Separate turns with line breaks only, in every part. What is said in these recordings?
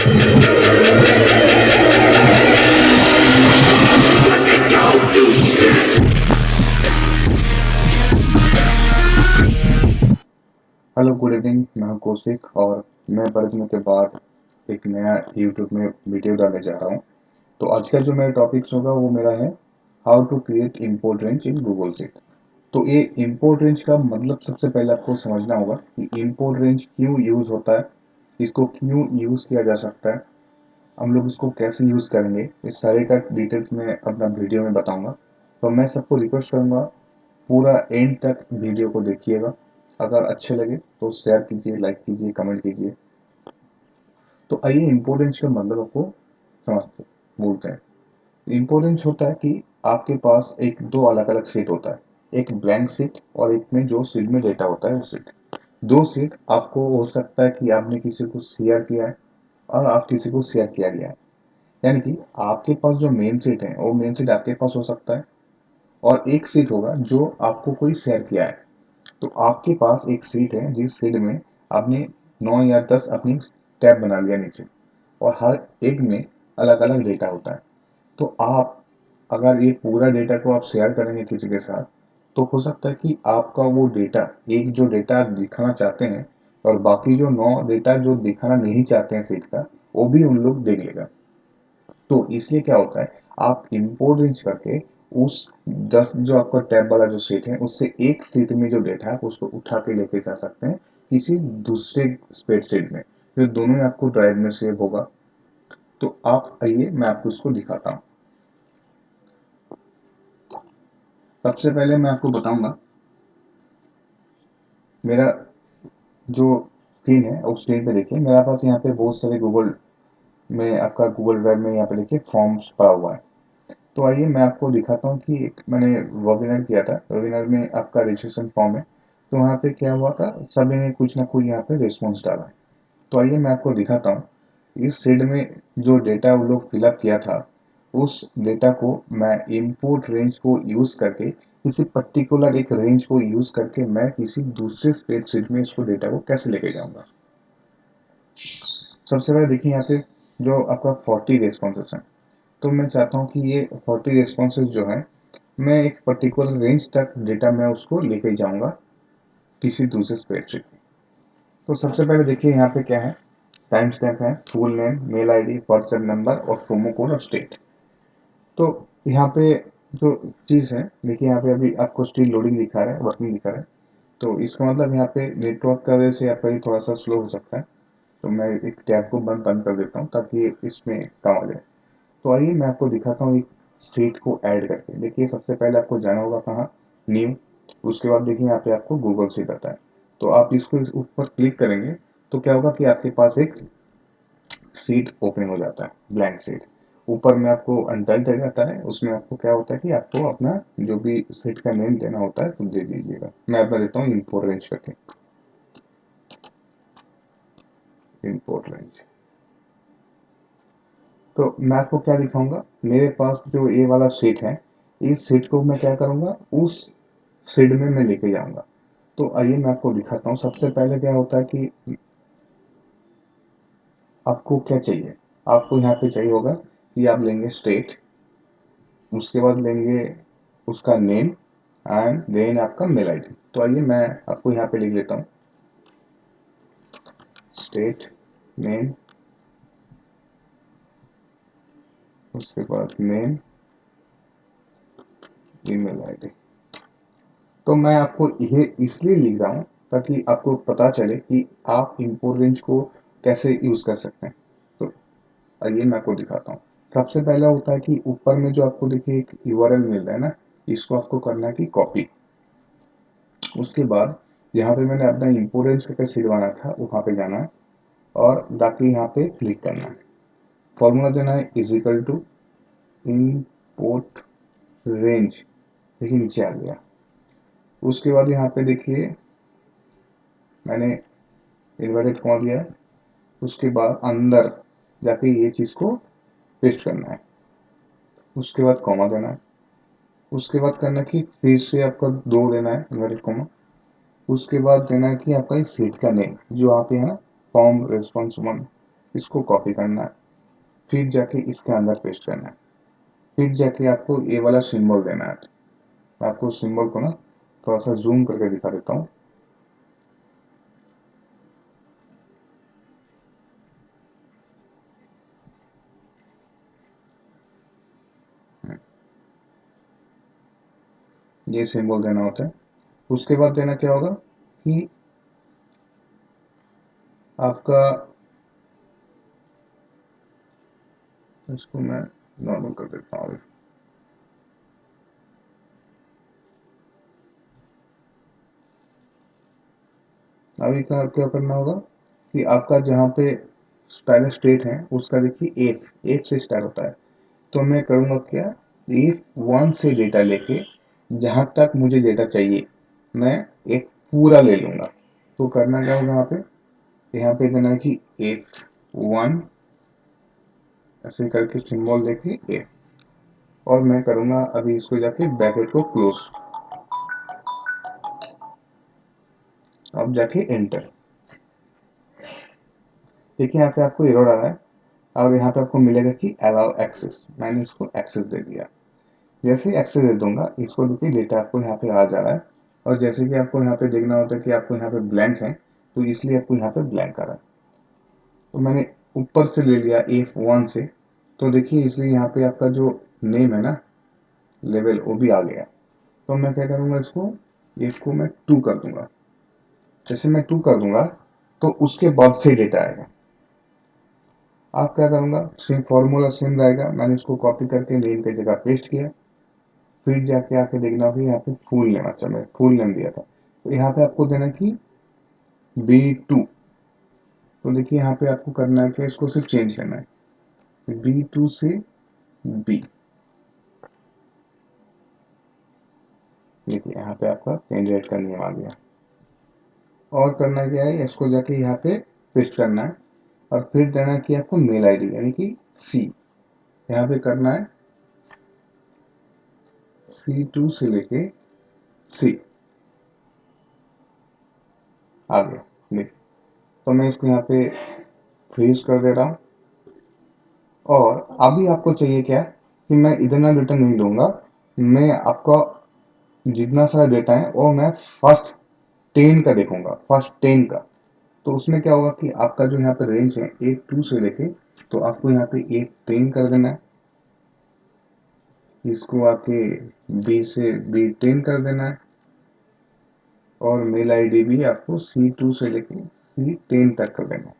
Hello good evening, मैं हूं कौशिक और मैं बड़े दिनों के बाद एक नया यूट्यूब में वीडियो डालने जा रहा हूं। तो आज का जो मेरा टॉपिक होगा वो मेरा है how to create import range in Google sheet. तो ये इंपोर्ट रेंज का मतलब सबसे पहले आपको समझना होगा कि इंपोर्ट रेंज क्यों यूज़ होता है, इसको क्यों यूज़ किया जा सकता है, हम लोग इसको कैसे यूज़ करेंगे, इस सारे का डिटेल्स में अपना वीडियो में बताऊंगा। तो मैं सबको रिक्वेस्ट करूंगा पूरा एंड तक वीडियो को देखिएगा। अगर अच्छे लगे तो शेयर कीजिए, लाइक कीजिए, कमेंट कीजिए। तो आइए इम्पोर्टेंस का मतलब आपको समझते बोलते हैं। इम्पोर्टेंस होता है कि आपके पास एक दो अलग अलग शीट होता है, एक ब्लैंक शीट और एक में जो शीट में डेटा होता है वो शीट। दो शीट आपको हो सकता है कि आपने किसी को शेयर किया है और आप किसी को शेयर किया गया है। यानी कि आपके पास जो मेन शीट है वो मेन शीट आपके पास हो सकता है और एक शीट होगा जो आपको कोई शेयर किया है। तो आपके पास एक शीट है जिस शीट में आपने 9 या 10 अपनी टैब बना लिया नीचे और हर एक में अलग अलग डेटा होता है। तो आप अगर ये पूरा डेटा को आप शेयर करेंगे किसी के साथ तो हो सकता है कि आपका वो डेटा, एक जो डेटा आप दिखाना चाहते हैं और बाकी जो 9 डेटा जो दिखाना नहीं चाहते हैं शीट का, वो भी उन लोग देख लेगा। तो इसलिए क्या होता है, आप इंपोर्ट रेंज करके उस 10 जो आपका टैब वाला जो सीट है उससे एक सीट में जो डेटा है उसको उठा के लेके जा सकते हैं किसी दूसरे स्प्रेडशीट में, जो दोनों ही आपको ड्राइव में सेव होगा। तो आप आइए मैं आपको इसको दिखाता हूँ। सबसे पहले मैं आपको बताऊंगा मेरा जो स्क्रीन है उस स्क्रीन पे देखिए मेरे पास यहाँ पे बहुत सारे गूगल में आपका गूगल ड्राइव में यहाँ पे देखिए फॉर्म्स पड़ा हुआ है। तो आइए मैं आपको दिखाता हूँ कि एक मैंने वेबिनार किया था, वेबिनार में आपका रजिस्ट्रेशन फॉर्म है। तो वहाँ पे क्या हुआ था, सभी ने कुछ ना कुछ यहाँ पे रिस्पॉन्स डाला है। तो आइए मैं आपको दिखाता हूँ इस शीट में जो डेटा वो लोग फिलअप किया था, उस डेटा को मैं इंपोर्ट रेंज को यूज़ करके किसी पर्टिकुलर एक रेंज को यूज़ करके मैं किसी दूसरे स्प्रेडशीट में इसको डेटा को कैसे लेके जाऊँगा। सबसे पहले देखिए यहाँ पे जो आपका 40 रेस्पॉन्सेस हैं। तो मैं चाहता हूँ कि ये 40 रेस्पॉन्सेज जो है मैं एक पर्टिकुलर रेंज तक डेटा मैं उसको लेके जाऊंगा किसी दूसरे स्प्रेडशीट में। तो सबसे पहले देखिए यहाँ पे क्या है, टाइम स्टैम्प है, full name, mail ID, WhatsApp number और प्रोमो कोड और स्टेट। तो यहाँ पे जो चीज़ है देखिए यहाँ पे अभी आपको स्टिल लोडिंग दिखा रहा है, वर्किंग दिखा रहा है। तो इसका मतलब यहाँ पे नेटवर्क की वजह से आपका ये थोड़ा सा स्लो हो सकता है। तो मैं एक टैब को बंद बंद कर देता हूँ ताकि इसमें काम आ जाए। तो आइए मैं आपको दिखाता हूँ एक स्टेट को ऐड करके। देखिए सबसे पहले आपको जाना होगा कहाँ, न्यू। उसके बाद देखिए यहाँ पे आपको गूगल शीट आता है। तो आप इसको इस ऊपर क्लिक करेंगे तो क्या होगा कि आपके पास एक सीट ओपन हो जाता है, ब्लैंक सीट। ऊपर में आपको अनटाइटल रहता है, उसमें आपको क्या होता है कि आपको अपना जो भी सीट का नेम देना होता है तो दे दीजिएगा। मैं अपना देता हूँ इंपोर्ट रेंज करके, इंपोर्ट रेंज। तो मैं आपको क्या दिखाऊंगा, मेरे पास जो ये वाला सीट है, इस सीट को मैं क्या करूंगा उस सीट में मैं लेके जाऊंगा। तो आइए मैं आपको दिखाता हूँ। सबसे पहले क्या होता है कि आपको क्या चाहिए, आपको यहाँ पे चाहिए होगा कि आप लेंगे स्टेट, उसके बाद लेंगे उसका नेम एंड देन आपका मेल आईडी। तो आइए मैं आपको यहाँ पे लिख लेता हूँ स्टेट, नेम, उसके बाद नेम, ईमेल आईडी। तो मैं आपको ये इसलिए लिख रहा हूँ ताकि आपको पता चले कि आप इंपोर्ट रेंज को कैसे यूज़ कर सकते हैं। तो आइए मैं आपको दिखाता हूँ। सबसे पहला होता है कि ऊपर में जो आपको देखिए एक यूआरएल मिल रहा है ना, इसको आपको करना है कि कॉपी। उसके बाद यहाँ पे मैंने अपना इंपोर्ट रेंज करके सीट बनाया था, वहाँ पे जाना है और बाकी यहाँ पे क्लिक करना है। फॉर्मूला देना है इजिकल टू इंपोर्ट रेंज, देखिए नीचे आ गया। उसके बाद यहाँ पे देखिए मैंने इन्वर्टेड कॉमा दिया है। उसके बाद अंदर जाके ये चीज़ को पेस्ट करना है। उसके बाद कॉमा देना है। उसके बाद करना है कि फिर से आपका दो देना है इन्वर्टेड कॉमा। उसके बाद देना है कि आपका इस सीट का नेम जो यहाँ पे है ना, फॉर्म रेस्पॉन्स वन। इसको कॉपी करना है, फिर जाके इसके अंदर पेस्ट करना है, फिर जाके आपको ये वाला सिंबल देना है। मैं आपको सिंबल को ना थोड़ा सा जूम करके दिखा देता हूँ। ये सिंबल देना होता है। उसके बाद देना क्या होगा कि आपका, इसको मैं नॉर्मल कर देता हूँ। अभी क्या करना होगा कि आपका जहाँ पे पहले स्टेट है उसका देखिए एफ एफ से स्टार्ट होता है। तो मैं करूँगा क्या, एफ वन से डेटा लेके जहाँ तक मुझे डेटा चाहिए मैं एक पूरा ले लूँगा। तो करना क्या होगा यहाँ पे देना है कि एफ वन, ऐसे करके सिंबल देके एफ, और मैं करूँगा अभी इसको जाके ब्रैकेट को क्लोज, अब जाके एंटर। देखिए यहाँ पे आपको एरर आ रहा है और यहाँ पे आपको मिलेगा कि अलाउ एक्सेस, मैंने इसको एक्सेस दे दिया। जैसे ही एक्सेस दे दूंगा इसको देखिए डेटा आपको यहाँ पे आ जा रहा है। और जैसे कि आपको यहाँ पे देखना होता है कि आपको यहाँ पे ब्लैंक है, तो इसलिए आपको यहाँ पे ब्लैंक आ रहा है। तो मैंने ऊपर से ले लिया F1 से, तो देखिए इसलिए यहाँ पे आपका जो नेम है ना, लेवल, वो भी आ गया। तो मैं क्या करूँगा, इसको मैं 2 कर दूंगा। जैसे मैं 2 कर दूंगा तो उसके बाद से डेटा आएगा। आप क्या करूँगा, सेम फॉर्मूला सेम रहेगा। मैंने इसको कॉपी करके नेम की जगह पेस्ट किया, फिर जाके आके देखना होगा यहाँ पे फुल नेम, अच्छा मैं फुल नेम दिया था, तो यहाँ पे आपको देना कि B2। तो देखिए यहाँ पे आपको करना है कि इसको सिर्फ चेंज करना है, B2 से B। देखिए यहाँ पे आपका कैंडिडेट का नेम आ गया। और करना क्या है, इसको जाके यहाँ पे पेस्ट करना है और फिर देना है कि आपको मेल आईडी यानी कि C। यहाँ पे करना है C2 से लेके C आ गया। देखिए, तो मैं इसको यहाँ पे फ्रीज कर दे रहा हूँ। और अभी आपको चाहिए क्या कि मैं इतना डेटा नहीं लूँगा, मैं आपका जितना सारा डेटा है वो मैं फर्स्ट 10 का देखूंगा, फर्स्ट 10 का। तो उसमें क्या होगा कि आपका जो यहाँ पे रेंज है A2 से लेके, तो आपको यहाँ पे A10 कर देना है, इसको आके B से B10 कर देना है, और मेल आईडी भी आपको C2 से लेके C10 तक कर देना है।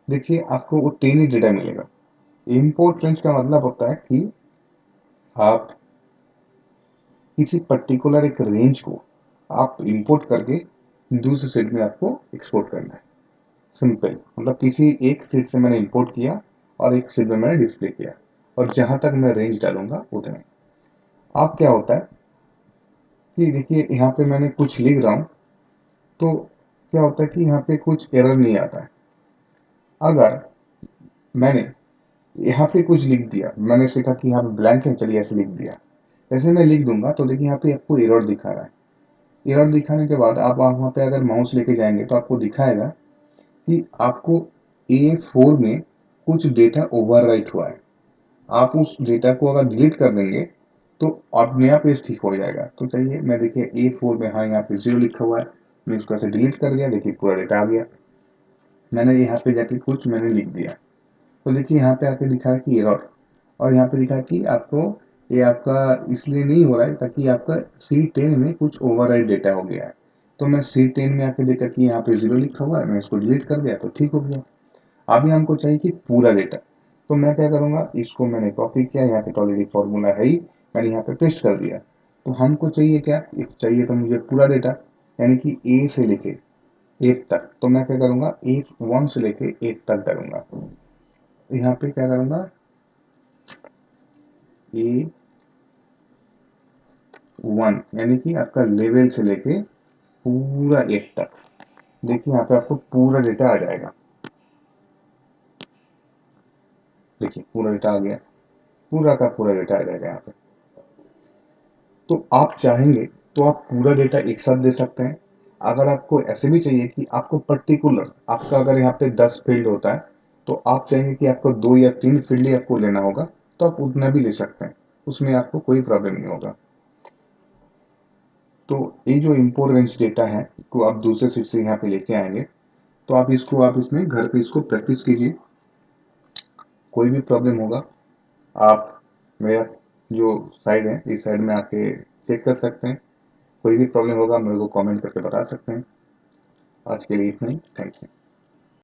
देखिए आपको वो 10 ही डेटा मिलेगा। इम्पोर्ट रेंज का मतलब होता है कि आप किसी पर्टिकुलर एक रेंज को आप इंपोर्ट करके दूसरे सेट में आपको एक्सपोर्ट करना है। सिंपल, मतलब किसी एक सीट से मैंने इंपोर्ट किया और एक सीट में मैंने डिस्प्ले किया, और जहां तक मैं रेंज डालूंगा उतने। अब क्या होता है कि देखिए यहाँ पे मैंने कुछ लिख रहा हूँ, तो क्या होता है कि यहाँ पे कुछ एरर नहीं आता है। अगर मैंने यहाँ पे कुछ लिख दिया, मैंने सीखा कि यहाँ पे ब्लैंक है, चलिए ऐसे लिख दिया, ऐसे मैं लिख दूंगा तो देखिए यहाँ पे आपको एरर दिखा रहा है। एरर दिखाने के बाद आप वहाँ पे अगर माउस लेके जाएंगे तो आपको दिखाएगा कि आपको A4 में कुछ डेटा ओवरराइट हुआ है। आप उस डेटा को अगर डिलीट कर देंगे तो आप नया पेज ठीक हो जाएगा। तो चाहिए, मैं देखिए A4 में, हाँ यहाँ पे 0 लिखा हुआ है, मैं इसको ऐसे डिलीट कर दिया, देखिए पूरा डेटा आ गया। मैंने यहाँ पे जाके कुछ मैंने लिख दिया, तो देखिए यहाँ पे आके दिखा है कि एरर, और यहाँ पे लिखा है कि आपको ये आपका इसलिए नहीं हो रहा है ताकि आपका C10 में कुछ ओवरराइट डेटा हो गया है। तो मैं C10 में आके देखा कि यहाँ पे 0 लिखा हुआ है, मैं इसको डिलीट कर दिया तो ठीक हो गया। अभी हमको चाहिए कि पूरा डेटा, तो मैं क्या करूँगा, इसको मैंने कॉपी किया, यहाँ पे तो ऑलरेडी फॉर्मूला है ही, मैंने यहाँ पे पेस्ट कर दिया। तो हमको चाहिए क्या, चाहिए तो मुझे पूरा डेटा, यानी कि ए से लेके एफ तक। तो मैं क्या करूँगा, F1 से लेके एफ तक डालूंगा। यहाँ पे क्या करूँगा, A1 यानी कि आपका लेवल से लेके पूरा एफ तक। देखिए यहाँ पे आपको पूरा डेटा आ जाएगा। देखिए पूरा डेटा आ गया, पूरा का पूरा डेटा आ जाएगा यहाँ पे। तो आप चाहेंगे तो आप पूरा डेटा एक साथ दे सकते हैं, अगर आपको ऐसे भी चाहिए कि आपको पर्टिकुलर आपका अगर यहाँ पे 10 फील्ड होता है तो आप चाहेंगे कि आपको 2 या 3 फील्ड ही आपको लेना होगा, तो आप उतना भी ले सकते हैं, उसमें आपको कोई प्रॉब्लम नहीं होगा। तो ये जो इम्पोर्टेंस डेटा है को आप दूसरे सीट से यहाँ पे लेके आएंगे, तो आप इसमें घर पे इसको प्रैक्टिस कीजिए। कोई भी प्रॉब्लम होगा, आप मेरा जो साइड है इस साइड में आके चेक कर सकते हैं। कोई भी प्रॉब्लम होगा मेरे को कमेंट करके बता सकते हैं। आज के लिए इतना ही, थैंक यू।